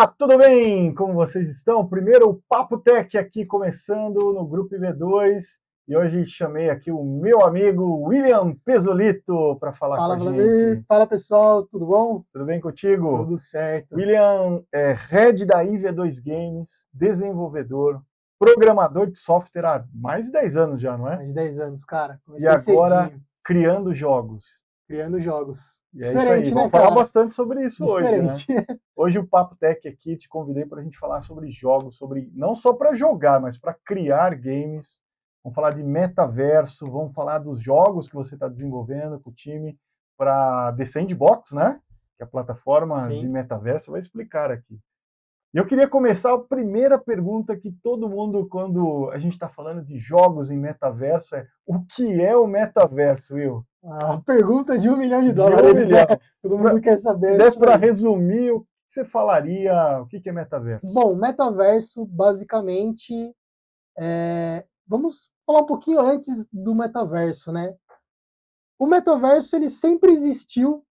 Olá, tudo bem? Como vocês estão? Primeiro o Papo Tech aqui começando no Grupo IV2 e hoje chamei aqui o meu amigo William Pesolito para falar com Fala, a Vladimir. gente. Fala, pessoal. Tudo bom? Tudo bem contigo? Tudo certo. William é head da IV2 Games, desenvolvedor, programador de software há mais de 10 anos já, não é? Mais de 10 anos, cara. E Comecei agora cedinho, criando jogos. criando jogos. E é isso aí, Diferente, né, vamos falar cara? bastante sobre isso hoje, né? Diferente. Hoje o Papo Tech aqui te convidei para a gente falar sobre jogos, sobre não só para jogar, mas para criar games. Vamos falar de metaverso, vamos falar dos jogos que você está desenvolvendo com o time para The Sandbox, né? Que é a plataforma de Sim. metaverso vai explicar aqui. E eu queria começar a primeira pergunta que todo mundo, quando a gente está falando de jogos em metaverso, é o que é o metaverso, Will? A pergunta de De um US$ 1 milhão, né? milhão. Todo Pra, mundo quer se saber desse isso para daí. resumir, o que você falaria? O que é metaverso? Bom, metaverso, basicamente, vamos falar um pouquinho antes do metaverso, né? O metaverso, ele sempre existiu,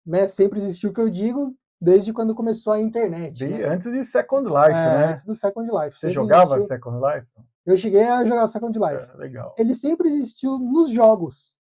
né? Sempre existiu, que eu digo, desde quando começou a internet, né? Antes de Second Life, né? Antes do Second Life, Você sempre jogava existiu. Second Life? Eu cheguei a jogar Second Life. É, legal. Ele sempre existiu nos jogos,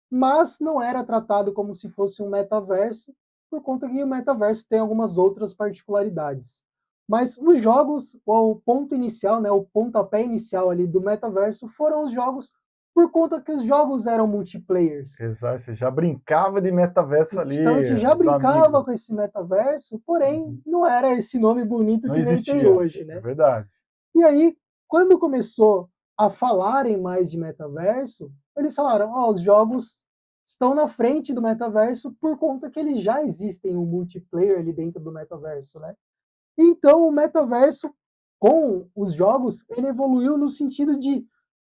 mas não era tratado como se fosse um metaverso, por conta que o metaverso tem algumas outras particularidades. Mas os jogos, o ponto inicial, né, o pontapé inicial ali do metaverso foram os jogos, por conta que os jogos eram multiplayers. Exato, você já brincava de metaverso Então a ali, gente já os brincava amigos. com esse metaverso, porém Uhum. não era esse nome bonito Não que nem tem existia, hoje, é né? verdade. E aí, quando começou a falarem mais de metaverso, eles falaram: ó, os jogos estão na frente do metaverso por conta que eles já existem um multiplayer ali dentro do metaverso, né? Então, o metaverso, com os jogos, ele evoluiu no sentido de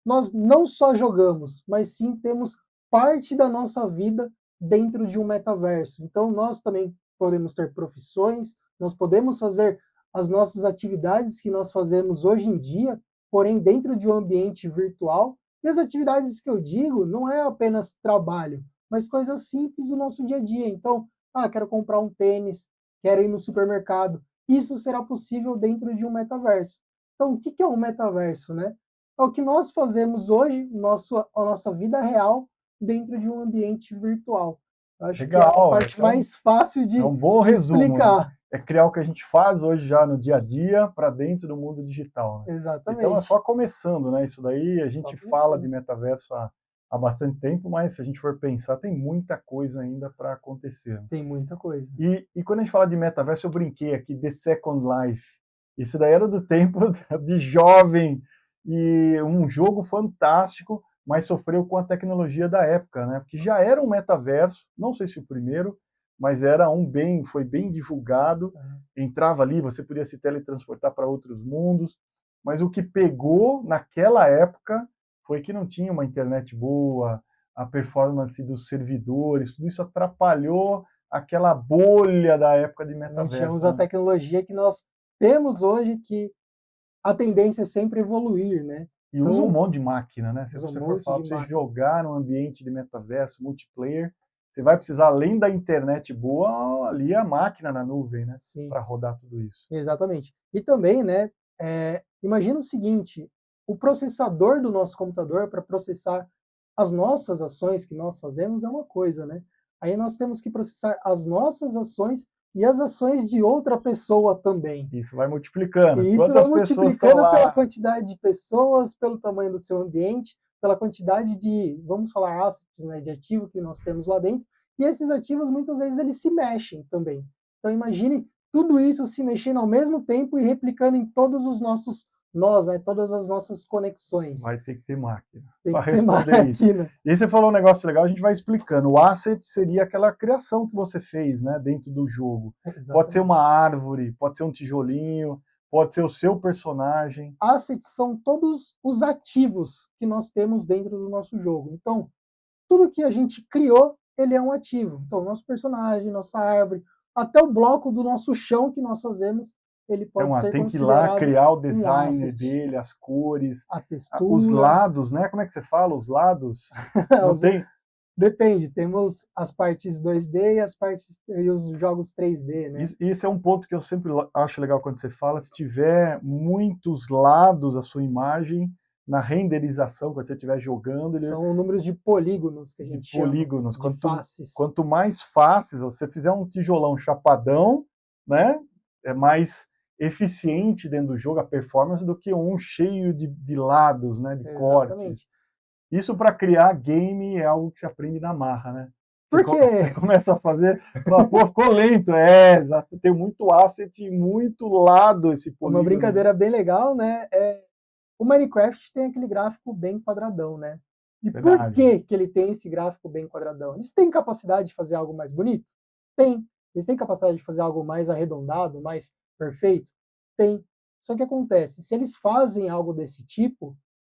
nós não só jogamos, mas sim temos parte da nossa vida dentro de um metaverso. Então, nós também podemos ter profissões, nós podemos fazer as nossas atividades que nós fazemos hoje em dia, porém dentro de um ambiente virtual. E as atividades que eu digo não é apenas trabalho, mas coisas simples do nosso dia a dia. Então, quero comprar um tênis, quero ir no supermercado, isso será possível dentro de um metaverso. Então, o que é um metaverso, né? É o que nós fazemos hoje, a nossa vida real, dentro de um ambiente virtual. Eu acho que é a Legal, parte esse é um, mais fácil é um bom de resumo, né? explicar. É criar o que a gente faz hoje já no dia a dia para dentro do mundo digital, né? Então é Exatamente. só começando, né? Isso daí a Só gente fala de começando. metaverso há bastante tempo, mas se a gente for pensar, tem muita coisa ainda para acontecer. Tem muita coisa. E quando a gente fala de metaverso, eu brinquei aqui, The Second Life. Isso daí era do tempo de jovem, e um jogo fantástico, mas sofreu com a tecnologia da época, né? Porque já era um metaverso, não sei se o primeiro, mas era foi bem divulgado, entrava ali, você podia se teletransportar para outros mundos, mas o que pegou naquela época foi que não tinha uma internet boa, a performance dos servidores, tudo isso atrapalhou aquela bolha da época de Não metaverso, tínhamos a né? tecnologia que nós temos hoje, que a tendência é sempre evoluir, né? E usa um Então, monte de máquina, né? Se usa um você for monte falar de para você máquina. jogar num ambiente de metaverso, multiplayer, você vai precisar, além da internet boa, ali a máquina na nuvem, né? Sim. Para rodar tudo isso. Exatamente. E também, né, imagina o seguinte, o processador do nosso computador para processar as nossas ações que nós fazemos é uma coisa, né? Aí nós temos que processar as nossas ações e as ações de outra pessoa também. Isso vai multiplicando. E isso vai Quantas pessoas estão multiplicando pela lá? quantidade de pessoas, pelo tamanho do seu ambiente, pela quantidade de, vamos falar, assets, né, de ativo que nós temos lá dentro. E esses ativos, muitas vezes, eles se mexem também. Então, imagine tudo isso se mexendo ao mesmo tempo e replicando em todos os nossos nós, né, todas as nossas conexões. Vai ter que ter máquina Tem para que ter responder isso. máquina. E aí você falou um negócio legal, a gente vai explicando. O asset seria aquela criação que você fez, né, dentro do jogo. Pode ser uma Exatamente. árvore, pode ser um tijolinho, pode ser o seu personagem. Assets são todos os ativos que nós temos dentro do nosso jogo. Então, tudo que a gente criou, ele é um ativo. Então, nosso personagem, nossa árvore, até o bloco do nosso chão que nós fazemos, ele pode ser Tem que ir lá considerado criar o um designer asset. dele, as cores, A os textura, lados, né? Como é que você fala? Os lados? Não os, tem? Depende, temos as partes 2D e os jogos 3D, né? Esse é um ponto que eu sempre acho legal quando você fala, se tiver muitos lados a sua imagem, na renderização, quando você estiver jogando, ele São números de polígonos que a de gente chama, polígonos, de faces. quanto mais faces, você fizer um tijolão chapadão, né, é mais eficiente dentro do jogo a performance do que um cheio de lados, né, de cortes. Exatamente. Isso para criar game é algo que se aprende na marra, né? Você, Por você quê? começa a fazer, fala, pô, ficou lento, é, exato, tem muito asset, muito lado esse Uma polígono. brincadeira bem legal, né, o Minecraft tem aquele gráfico bem quadradão, né? E por Verdade. que que ele tem esse gráfico bem quadradão? Eles têm capacidade de fazer algo mais bonito? Tem. Eles têm capacidade de fazer algo mais arredondado, mais perfeito? Tem. Só que acontece, se eles fazem algo desse tipo,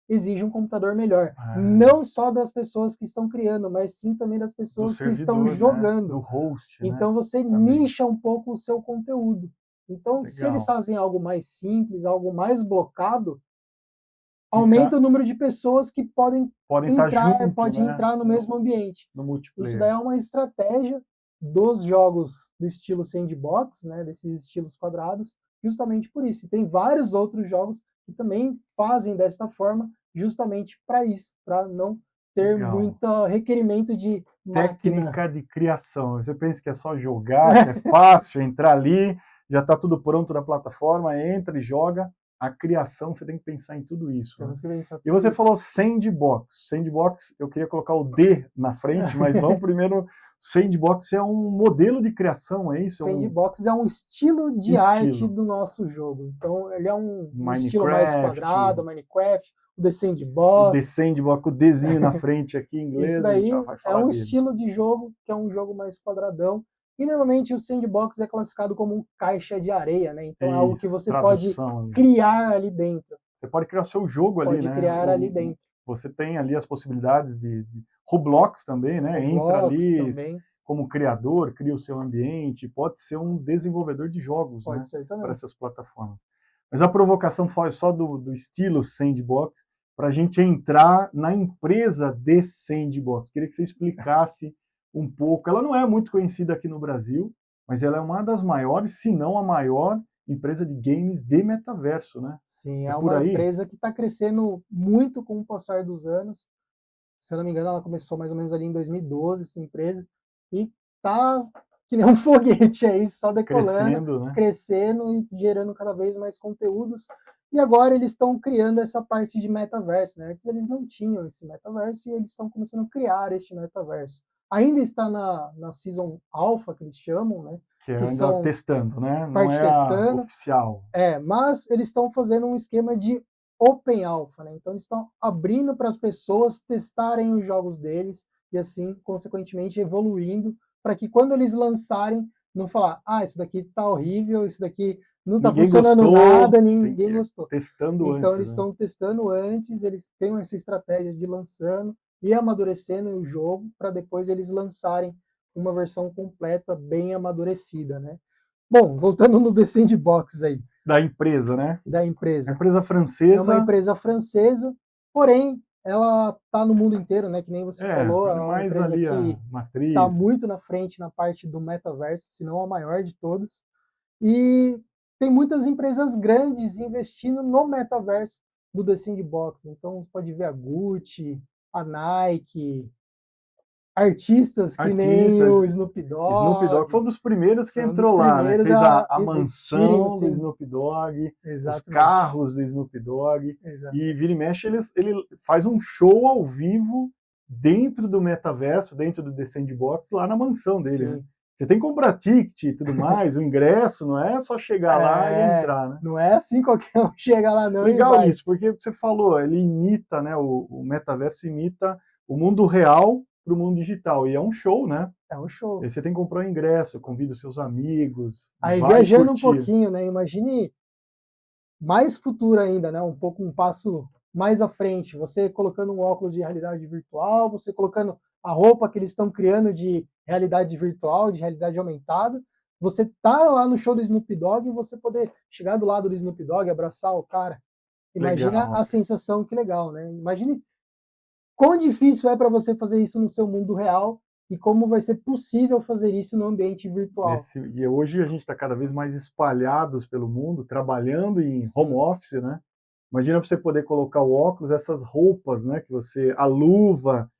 exige um computador melhor. É, Não só das pessoas que estão criando, mas sim também das do pessoas que estão servidor, né? Do jogando. host, né? Então você Também. nicha um pouco o seu conteúdo. Então, se eles Legal. fazem algo mais simples, algo mais blocado, Fica, aumenta o número de pessoas que podem estar junto, pode né? entrar no mesmo ambiente. No Isso daí multiplayer. é uma estratégia dos jogos do estilo sandbox, né, desses estilos quadrados, justamente por isso. E tem vários outros jogos que também fazem desta forma, justamente para isso, para não ter Legal. muito requerimento de máquina. Técnica de criação. Você pensa que é só jogar, que é fácil entrar ali, já está tudo pronto na plataforma, entra e joga. A criação, você tem que pensar em tudo isso, né? Temos que pensar E tudo você isso. falou sandbox. Sandbox, eu queria colocar o D na frente, mas vamos primeiro. Sandbox é um modelo de criação, é isso? É um Sandbox é um estilo de arte estilo. do nosso jogo. Então, ele é um estilo mais Minecraft, quadrado, Minecraft, o The o The Sandbox. Sandbox, com o Dzinho na frente aqui em Isso inglês, a gente já daí vai é falar um dele. estilo de jogo que é um jogo mais quadradão. E normalmente o sandbox é classificado como um caixa de areia, né? Então é algo que Isso, você pode tradução ali. criar ali dentro. Você pode criar o seu jogo ali, Pode né? criar ali dentro. Você tem ali as possibilidades de Roblox também, né? Entra Roblox ali também, como criador, cria o seu ambiente, pode ser um desenvolvedor de jogos, pode né? ser Para também. essas plataformas. Mas a provocação foi só do estilo sandbox, para a gente entrar na empresa de sandbox. Queria que você explicasse um pouco. Ela não é muito conhecida aqui no Brasil, mas ela é uma das maiores, se não a maior, empresa de games de metaverso, né? Sim, É é por uma aí? empresa que está crescendo muito com o passar dos anos. Se eu não me engano, ela começou mais ou menos ali em 2012, essa empresa, e tá que nem um foguete aí, só decolando, Crescendo, né? crescendo e gerando cada vez mais conteúdos. E agora eles estão criando essa parte de metaverso, né? Antes eles não tinham esse metaverso e eles estão começando a criar este metaverso. Ainda está na Season Alpha, que eles chamam, né? Que é Que ainda são testando, né? Não parte é a testando, oficial. mas eles estão fazendo um esquema de Open Alpha, né? Então eles estão abrindo para as pessoas testarem os jogos deles e assim, consequentemente, evoluindo para que quando eles lançarem, não falar, isso daqui tá horrível, isso daqui não tá Ninguém funcionando gostou, nada, tem que ninguém ir gostou. testando Então antes, eles né? estão testando antes, eles têm essa estratégia de lançando e amadurecendo o jogo para depois eles lançarem uma versão completa, bem amadurecida, né? Bom, voltando no The Sandbox aí, Da empresa, né? da A empresa. empresa É uma francesa, empresa francesa, porém, ela está no mundo inteiro, né? Que nem você falou, ela é é uma mais empresa ali a que está matriz. muito na frente na parte do metaverso, se não a maior de todas. E tem muitas empresas grandes investindo no metaverso do The Sandbox. Então, você pode ver a Gucci, a Nike, artistas que nem Artista, o Snoop Snoop Dogg foi um Dogg, dos primeiros que foi um dos entrou lá, né? primeiros Fez a a investirem no mansão do Sand... Snoop Dogg, os Exatamente, carros do Snoop Dogg, e exatamente. vira e mexe ele faz um show ao vivo dentro do metaverso, dentro do The Sandbox, lá na mansão dele, né? Sim. Você tem que comprar ticket e tudo mais, o ingresso, não é só chegar lá e entrar, né? Não é assim qualquer um chega lá não e Legal vai. isso, porque você falou, ele imita, né? O metaverso imita o mundo real para o mundo digital, e é um show, né? É um E aí show. você tem que comprar o ingresso, convida os seus amigos, Aí vai viajando um curtir. pouquinho, né, imagine mais futuro ainda, né, um passo mais à frente, você colocando um óculos de realidade virtual, você colocando a roupa que eles estão criando de realidade virtual, de realidade aumentada, você tá lá no show do Snoop Dogg e você poder chegar do lado do Snoop Dogg, abraçar o cara. Imagina Legal. a sensação, que legal, né. Imagine quão difícil é para você fazer isso no seu mundo real e como vai ser possível fazer isso no ambiente virtual. E hoje a gente está cada vez mais espalhados pelo mundo, trabalhando em home Sim, office, né? Imagina você poder colocar o óculos, essas roupas, né? Que você, a luva,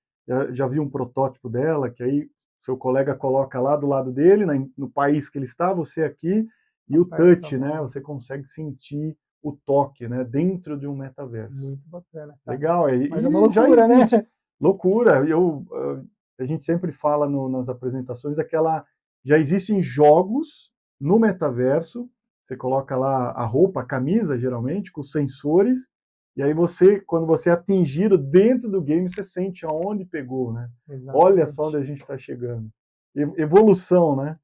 já vi um protótipo dela, que aí seu colega coloca lá do lado dele, no país que ele está, você aqui, e o aperta a touch, né? mão. Você consegue sentir o toque, né? Dentro de um metaverso. Muito bacana, cara. Legal, Mas é uma e já loucura, né? existe. Loucura. A gente sempre fala nas apresentações aquela. Já existem jogos no metaverso. Você coloca lá a roupa, a camisa, geralmente, com sensores. E aí você, quando você é atingido dentro do game, você sente aonde pegou, né? Olha só onde Exatamente. a gente está chegando. Evolução, né?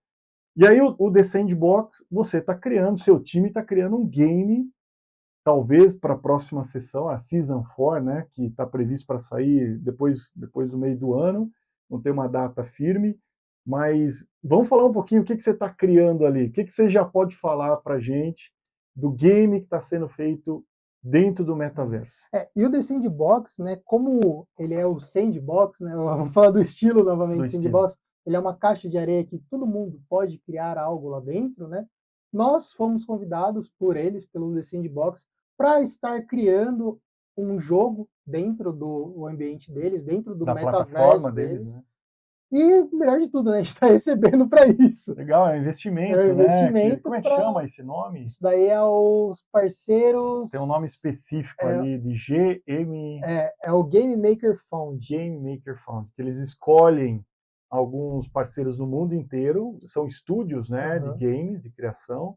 E aí o The Sandbox, você está criando, seu time está criando um game talvez para a próxima sessão, a Season 4, né, que está previsto para sair depois do meio do ano, não tem uma data firme, mas vamos falar um pouquinho o que você está criando ali, o que você já pode falar para a gente do game que está sendo feito dentro do metaverso. E o The Sandbox, né, como ele é o sandbox, né, vamos falar do estilo Do novamente, estilo. sandbox, ele é uma caixa de areia que todo mundo pode criar algo lá dentro, né? Nós fomos convidados por eles, pelo The Sandbox, para estar criando um jogo dentro do ambiente deles, dentro do Da plataforma metaverso deles, deles. né? E o melhor de tudo, né, a gente está recebendo para isso. Legal, é um É um investimento, né? investimento Como é que para chama esse nome? isso daí é os Tem um nome parceiros, específico é, ali de GM é o Game Maker Fund. Game Maker Fund, que eles escolhem alguns parceiros no mundo inteiro, são estúdios, né, de Aham. games, de criação,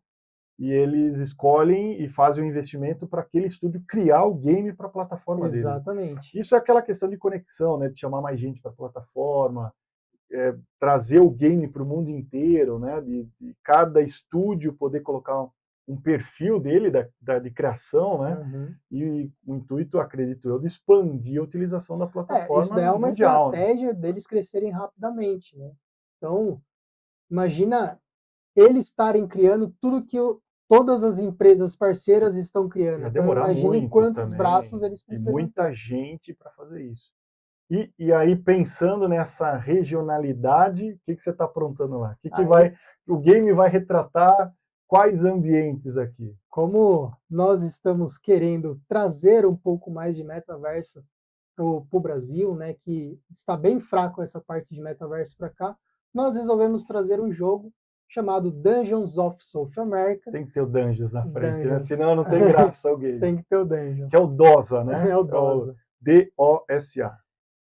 e eles escolhem e fazem o investimento para aquele estúdio criar o game para a plataforma deles. Exatamente. Isso é aquela questão de conexão, né, de chamar mais gente para a plataforma, trazer o game para o mundo inteiro, né, de cada estúdio poder colocar um perfil dele de criação, né, Uhum. e o intuito, acredito eu, de expandir a utilização da Isso daí plataforma é uma mundial, né? estratégia deles crescerem rapidamente, né. Então, imagina eles estarem criando tudo que todas as empresas parceiras estão criando, Ia então demorar imagine muito quantos também, braços eles e precisariam muita ter. gente para fazer isso. E aí, pensando nessa regionalidade, o que você está aprontando lá? Aí, O game vai retratar quais ambientes aqui? como nós estamos querendo trazer um pouco mais de metaverso para o Brasil, né, que está bem fraco essa parte de metaverso para cá, nós resolvemos trazer um jogo chamado Dungeons of South America. Tem que ter o Dungeons na frente, né? Dungeons. Senão não tem graça o game. Tem que ter o Que é Dungeons. o DOSA, né? É o É o DOSA. DOSA.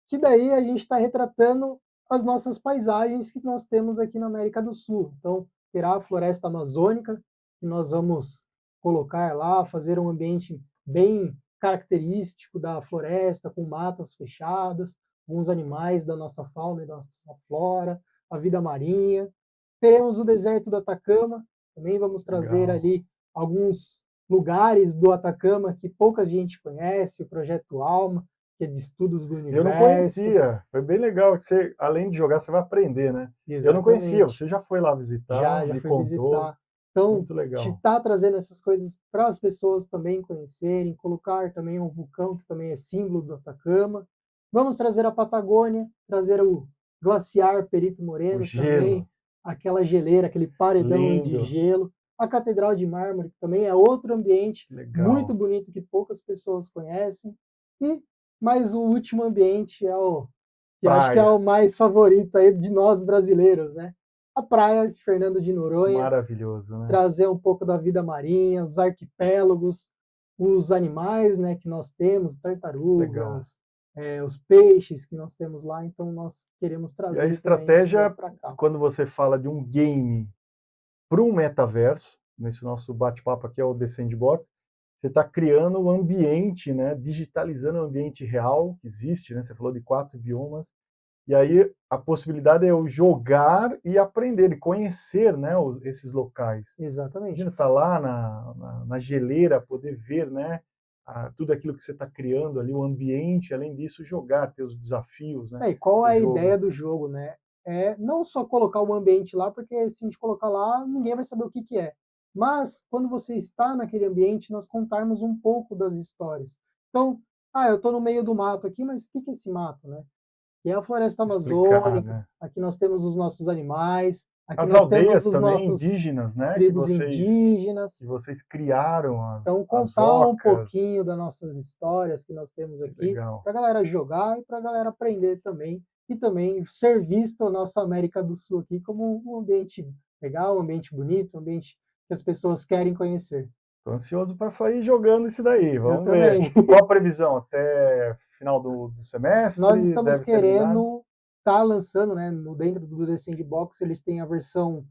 Que daí a gente está retratando as nossas paisagens que nós temos aqui na América do Sul. Então, terá a floresta amazônica, que nós vamos colocar lá, fazer um ambiente bem característico da floresta, com matas fechadas, alguns animais da nossa fauna e da nossa flora, a vida marinha. Teremos o deserto do Atacama, também vamos trazer Legal. ali alguns lugares do Atacama que pouca gente conhece, o Projeto Alma, que é de estudos do Eu não universo. conhecia. Foi bem legal que você, além de jogar, você vai aprender, né? Eu não conhecia. Exatamente. Você já foi lá visitar, Já me fui contou. visitar. Então, Muito a gente legal. está trazendo essas coisas para as pessoas também conhecerem, colocar também um vulcão que também é símbolo do Atacama. Vamos trazer a Patagônia, trazer o glaciar Perito O Moreno gelo. também, aquela geleira, aquele paredão de Lindo. gelo. A Catedral de Mármore, que também é outro ambiente muito Legal. bonito que poucas pessoas conhecem. E mais o último ambiente é o que eu acho que é Praia. o mais favorito aí de nós brasileiros, né? A praia de Fernando de Noronha, Maravilhoso, né? trazer um pouco da vida marinha, os arquipélagos, os animais, né, que nós temos, Legal. tartarugas, os peixes que nós temos lá, então nós queremos E a trazer também isso daí estratégia, para cá. quando você fala de um game para um metaverso, nesse nosso bate-papo aqui é o The Sandbox, você está criando um ambiente, né, digitalizando o ambiente real que existe, né, você falou de 4 biomas, e aí a possibilidade é eu jogar e aprender, e conhecer, né, esses locais. Exatamente. Imagina estar lá na geleira, poder ver, né, tudo aquilo que você está criando ali, o ambiente, além disso, jogar, ter os desafios, né, E qual do é a jogo. ideia do jogo, né? É não só colocar um ambiente lá, porque se a gente colocar lá, ninguém vai saber o que que é. Mas, quando você está naquele ambiente, nós contarmos um pouco das histórias. Então, Ah, eu estou no meio do mato aqui, mas o que que é esse mato, né? Que é a floresta Explicar, amazônica, né. aqui nós temos os nossos animais, aqui As nós temos aldeias os também nossos indígenas, né, tribos indígenas. que vocês criaram Então, as contar um ocas. pouquinho das nossas histórias que nós temos Que aqui, legal. para a galera jogar e para a galera aprender também, e também ser visto a nossa América do Sul aqui como um ambiente legal, um ambiente bonito, um ambiente que as pessoas querem conhecer. Tô ansioso para sair jogando isso daí, Eu vamos ver. também. Qual a previsão? Até final do Nós semestre? estamos Deve terminar? querendo estar lançando, né, no dentro do The Sandbox, eles têm a versão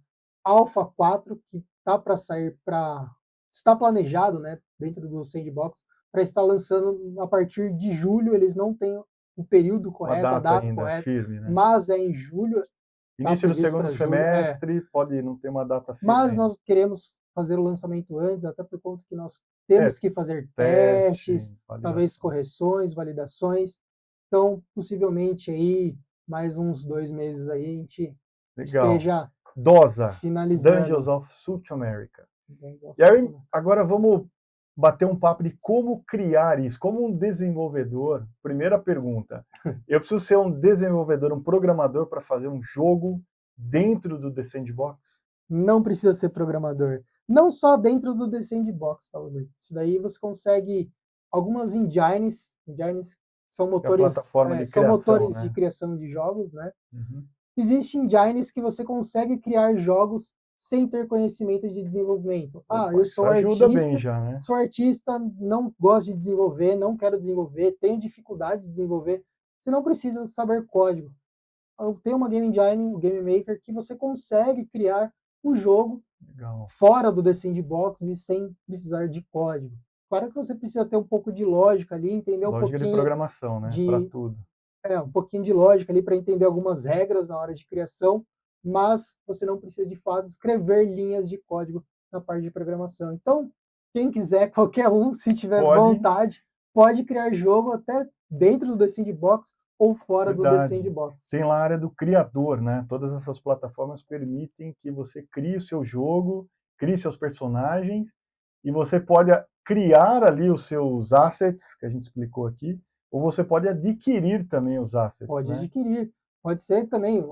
Alpha 4 que tá para sair para está planejado, né, dentro do Sandbox, para estar lançando a partir de julho, eles não têm o período Uma correto, a data data ainda correta, firme, né. mas é em julho, está Início do previsto segundo para julho, semestre, pode não ter uma data firme mas ainda. nós queremos fazer o lançamento antes, até por conta que nós É, temos que fazer testes, teste, talvez validação. correções, validações. Então, possivelmente aí, mais uns 2 meses aí, a gente Legal. esteja DOSA, Dungeons finalizando. of South America. Bem, E nossa, aí, agora vamos bater um papo de como criar isso. Como um desenvolvedor, primeira pergunta, eu preciso ser um desenvolvedor, um programador para fazer um jogo dentro do The Sandbox? não precisa ser programador. Não só dentro do The Sandbox, talvez. Isso daí você consegue algumas engines Que é a plataforma de são criação, motores de né? criação de jogos, né? Uhum. Existem engines que você consegue criar jogos sem ter conhecimento de desenvolvimento. Ah, Opa, eu isso ajuda bem já, né? sou artista, não gosto de desenvolver, não quero desenvolver, tenho dificuldade de desenvolver. Você não precisa saber código. Tem uma game engine, o Game Maker, que você consegue criar um jogo Legal. fora do The Sandbox e sem precisar de código. Claro que você precisa ter um pouco de lógica ali, entender Lógica de programação, né? Para de tudo. um pouquinho de lógica ali para entender algumas regras na hora de criação, mas você não precisa de fato escrever linhas de código na parte de programação. Então, quem quiser, qualquer um, se tiver Pode, vontade, pode criar jogo até dentro do The Sandbox ou fora do The verdade. Sandbox. Tem lá a área do criador, né? Todas essas plataformas permitem que você crie o seu jogo, crie seus personagens, e você pode criar ali os seus assets, que a gente explicou aqui, ou você pode adquirir também os assets, Pode né? adquirir. Pode ser também,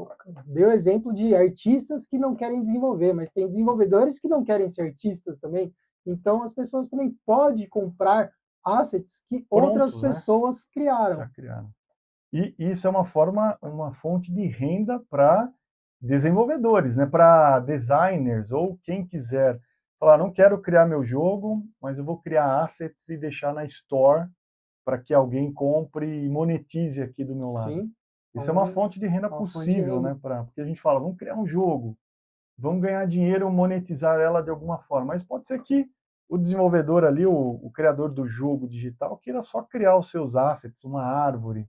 deu exemplo de artistas que não querem desenvolver, mas tem desenvolvedores que não querem ser artistas também. Então, as pessoas também podem comprar assets que outras Prontos, né? pessoas Já criaram. criaram. E isso é uma fonte de renda para desenvolvedores, né? Para designers ou quem quiser falar, não quero criar meu jogo, mas eu vou criar assets e deixar na store para que alguém compre e monetize aqui do meu lado. Sim, é Isso é uma um fonte de renda uma fonte de possível, renda. né? Porque a gente fala, vamos criar um jogo, vamos ganhar dinheiro, monetizar ela de alguma forma. Mas pode ser que o desenvolvedor ali, o criador do jogo digital, queira só criar os seus assets, uma árvore,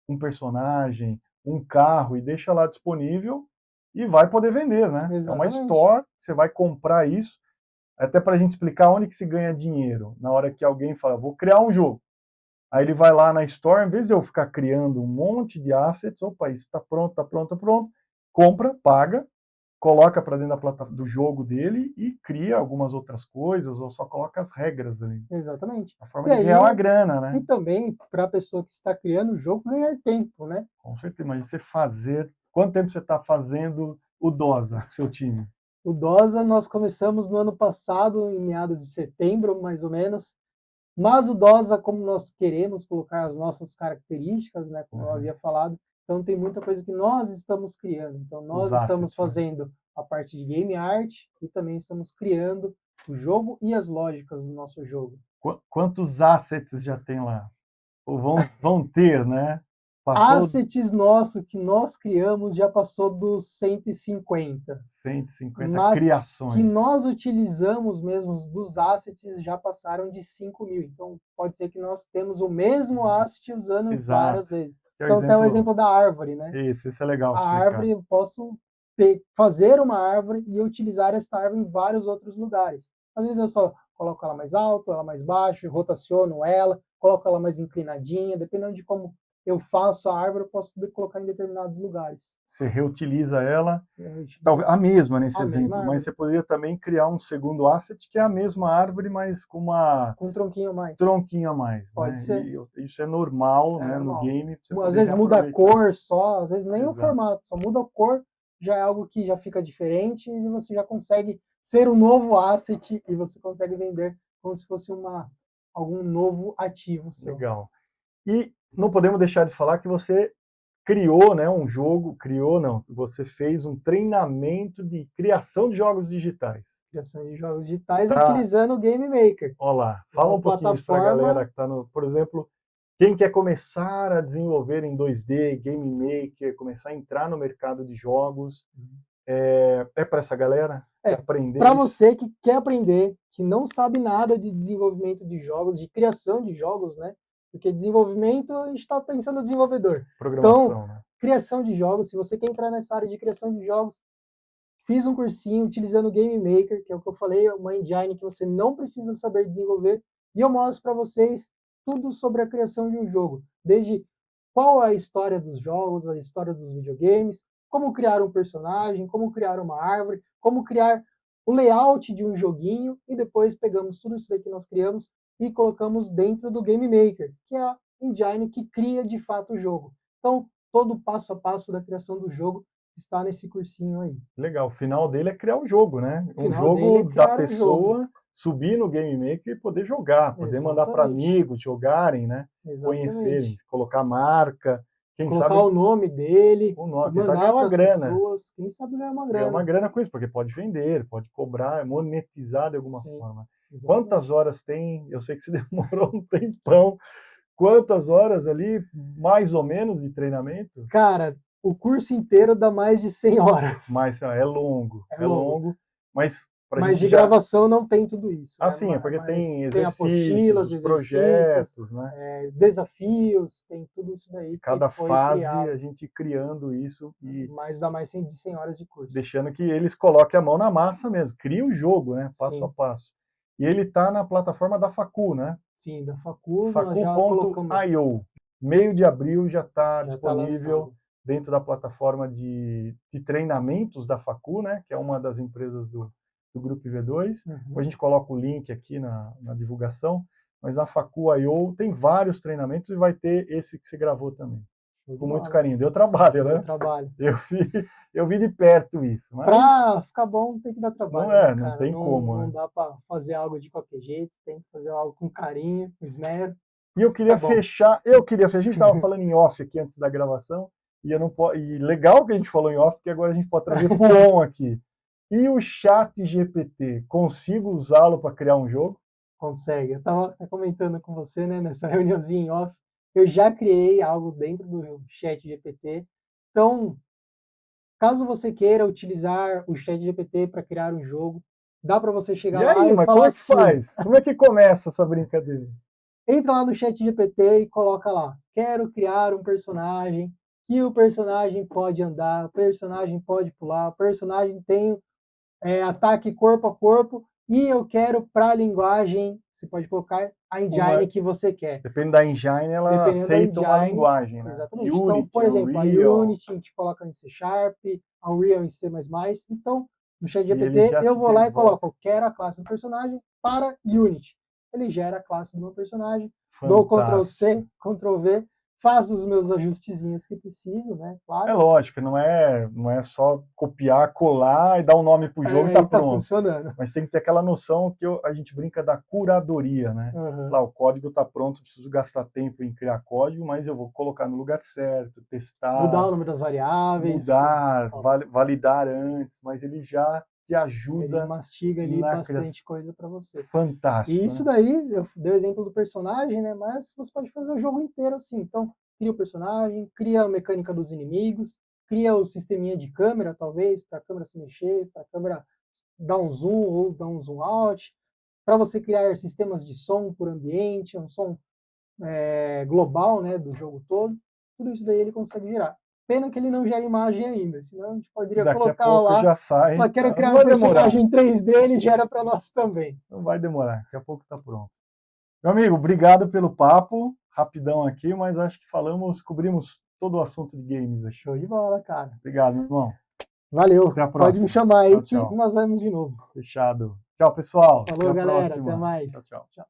um personagem, um carro, e deixa lá disponível e vai poder vender, né? É uma Exatamente. store, você vai comprar isso, até para a gente explicar onde que se ganha dinheiro. Na hora que alguém fala, vou criar um jogo. Aí ele vai lá na store, em vez de eu ficar criando um monte de assets, opa, isso está pronto, está pronto, está pronto, compra, paga, coloca para dentro da plataforma do jogo dele e cria algumas outras coisas, ou só coloca as regras ali. Exatamente. A forma E de ganhar aí uma grana, e né? também para a pessoa que está criando o jogo ganhar tempo, né. Com certeza, mas você fazer. Quanto tempo você está fazendo o DOSA, seu time? O DOSA nós começamos no ano passado, em meados de setembro, mais ou menos, mas o DOSA, como nós queremos colocar as nossas características, né, como eu Uhum. havia falado, então tem muita coisa que nós estamos criando. Então Os nós estamos assets, né? fazendo a parte de game art e também estamos criando o jogo e as lógicas do nosso jogo. Quantos assets já tem lá? Ou vão ter, né? Passou Assets nosso que nós criamos já passou dos 150, 150 mas que criações. nós utilizamos mesmo dos assets já passaram de 5.000. Então, pode ser que nós temos o mesmo asset usando Exato. várias vezes. Que é o Então, tem o exemplo. exemplo da árvore, né? Esse é legal A explicar. árvore, eu posso fazer uma árvore e utilizar esta árvore em vários outros lugares. Às vezes eu só coloco ela mais alta, ela mais baixa, rotaciono ela, coloco ela mais inclinadinha, dependendo de como eu faço a árvore, eu posso colocar em determinados lugares. Você reutiliza ela, É, talvez a mesma nesse a mesma exemplo, mas árvore, você poderia também criar um segundo asset que é a mesma árvore, mas com uma com um tronquinho a mais. tronquinho a mais, Pode né? ser, E isso é normal, é né, no normal. game, você Às poder vezes muda a reaproveitar. cor só, às vezes nem o Exato. formato, só muda a cor, já é algo que já fica diferente e você já consegue ser um novo asset e você consegue vender como se fosse algum novo ativo seu. Legal. E não podemos deixar de falar que você criou, né, um jogo, criou não, você fez um treinamento de criação de jogos digitais. Criação de jogos digitais Tá, utilizando o Game Maker. olha lá, É fala uma um pouquinho isso para a galera plataforma, que está no, por exemplo, quem quer começar a desenvolver em 2D, Game Maker, começar a entrar no mercado de jogos, é para essa galera que aprender para isso? você que quer aprender, que não sabe nada de desenvolvimento de jogos, de criação de jogos, né? Porque desenvolvimento, a gente está pensando no desenvolvedor. Então, Programação, né? criação de jogos, se você quer entrar nessa área de criação de jogos, fiz um cursinho utilizando o Game Maker, que é o que eu falei, uma engine que você não precisa saber desenvolver, e eu mostro para vocês tudo sobre a criação de um jogo, desde qual é a história dos jogos, a história dos videogames, como criar um personagem, como criar uma árvore, como criar o layout de um joguinho, e depois pegamos tudo isso que nós criamos e colocamos dentro do Game Maker, que é a engine que cria de fato o jogo. Então, todo o passo a passo da criação do jogo está nesse cursinho aí. Legal, o final dele é criar um jogo, né? O Um final dele jogo é da criar um jogo. pessoa subir no Game Maker e poder jogar, poder mandar para Exatamente. amigos jogarem, né? Conhecerem, Exatamente. colocar marca, quem Colocar sabe o nome dele, o nome, quem sabe ganhar mandar uma para as grana, pessoas, quem sabe ganhar uma ganhar uma grana. grana com isso, porque pode vender, pode cobrar, monetizar de alguma Sim, forma. Quantas exatamente. horas tem? Eu sei que você demorou um tempão. Quantas horas ali, mais ou menos, de treinamento? Cara, o curso inteiro dá mais de 100 horas. Mas É é longo. longo, mas para a Mas gente de já. gravação não tem tudo isso. Assim, é porque tem Mas tem exercícios, apostilas, os exercícios, projetos, né? desafios, tem tudo isso E daí que cada foi fase a criado. gente criando isso e Mas dá mais de 100 horas de curso. deixando que eles coloquem a mão na massa mesmo, cria o jogo, né? Passo a Sim, passo. E ele está na plataforma da Facu, né? sim, da Facul nós já colocamos, Facu.io. Meio de abril já está já está disponível lançado. dentro da plataforma de treinamentos da Facu, né? Que é uma das empresas do Grupo IV2. Depois Uhum. a gente coloca o link aqui na divulgação. Mas a Facu.io tem vários treinamentos e vai ter esse que você gravou também. Show de Com muito bola. carinho. Deu trabalho, Deu né? trabalho. Eu vi, eu vi de perto isso, mas Pra ficar bom tem que dar não trabalho, né, é, não cara? tem Não, como, não né? dá pra fazer algo de qualquer jeito, tem que fazer algo com carinho, com esmero, E eu fica queria bom. fechar, a gente estava falando em off aqui antes da gravação, e eu não posso, e legal que a gente falou em off, porque agora a gente pode trazer pro on aqui. E o chat GPT, consigo usá-lo para criar um jogo? Consegue. Eu estava comentando com você, né, nessa reuniãozinha em off, eu já criei algo dentro do chat GPT. Então, caso você queira utilizar o chat GPT para criar um jogo, dá para você chegar E lá aí, e mas como falar é que assim, faz? Como é que começa essa brincadeira? entra lá no chat GPT e coloca lá, quero criar um personagem, que o personagem pode andar, o personagem pode pular, o personagem tem ataque corpo a corpo, e eu quero para a linguagem, você pode colocar a engine Uma, que você quer. depende da engine, ela Dependendo da aceita uma engine, linguagem, né? exatamente. Então, Unity, por exemplo, a Unreal, Unity a gente coloca em C Sharp, a Unreal em C++. Então, no chat e ele GPT, já eu te vou lá e devolve. coloco, eu quero a classe do personagem para Unity. Ele gera a classe do meu personagem, dou Ctrl C, Fantástico. Ctrl V, faço os meus ajustezinhos que preciso, né? É Claro. lógico, não é só copiar, colar e dar um nome para o jogo e tá E tá pronto. funcionando. Mas tem que ter aquela noção que a gente brinca da curadoria, né? Uhum. Falar, o código está pronto, preciso gastar tempo em criar código, mas eu vou colocar no lugar certo, Mudar testar, o número das variáveis. mudar, Ó, validar antes, mas ele já te ele ajuda mastiga ali na criação. bastante coisa para você. E Fantástico, isso né? daí, eu dei o exemplo do personagem, né? Mas você pode fazer o jogo inteiro assim. Então, cria o personagem, cria a mecânica dos inimigos, cria o sisteminha de câmera, talvez, para a câmera se mexer, para a câmera dar um zoom ou dar um zoom out, para você criar sistemas de som por ambiente, um som global, né, do jogo todo. Tudo isso daí ele consegue gerar. Pena que ele não gera imagem ainda, senão a gente poderia Daqui a colocar pouco lá, já sai, mas quero não criar um vai demorar, personagem em 3D, ele gera para nós também. não vai demorar, daqui a pouco está pronto. Meu amigo, obrigado pelo papo. rapidão aqui, mas acho que cobrimos todo o assunto de games aqui. Show de bola, cara. Obrigado, meu irmão. Valeu. Até a Pode me próxima. chamar aí Tchau, que tchau. nós vemos de novo. Fechado. Tchau, pessoal. Falou, Até a galera. Até próxima. mais. Tchau, tchau. Tchau.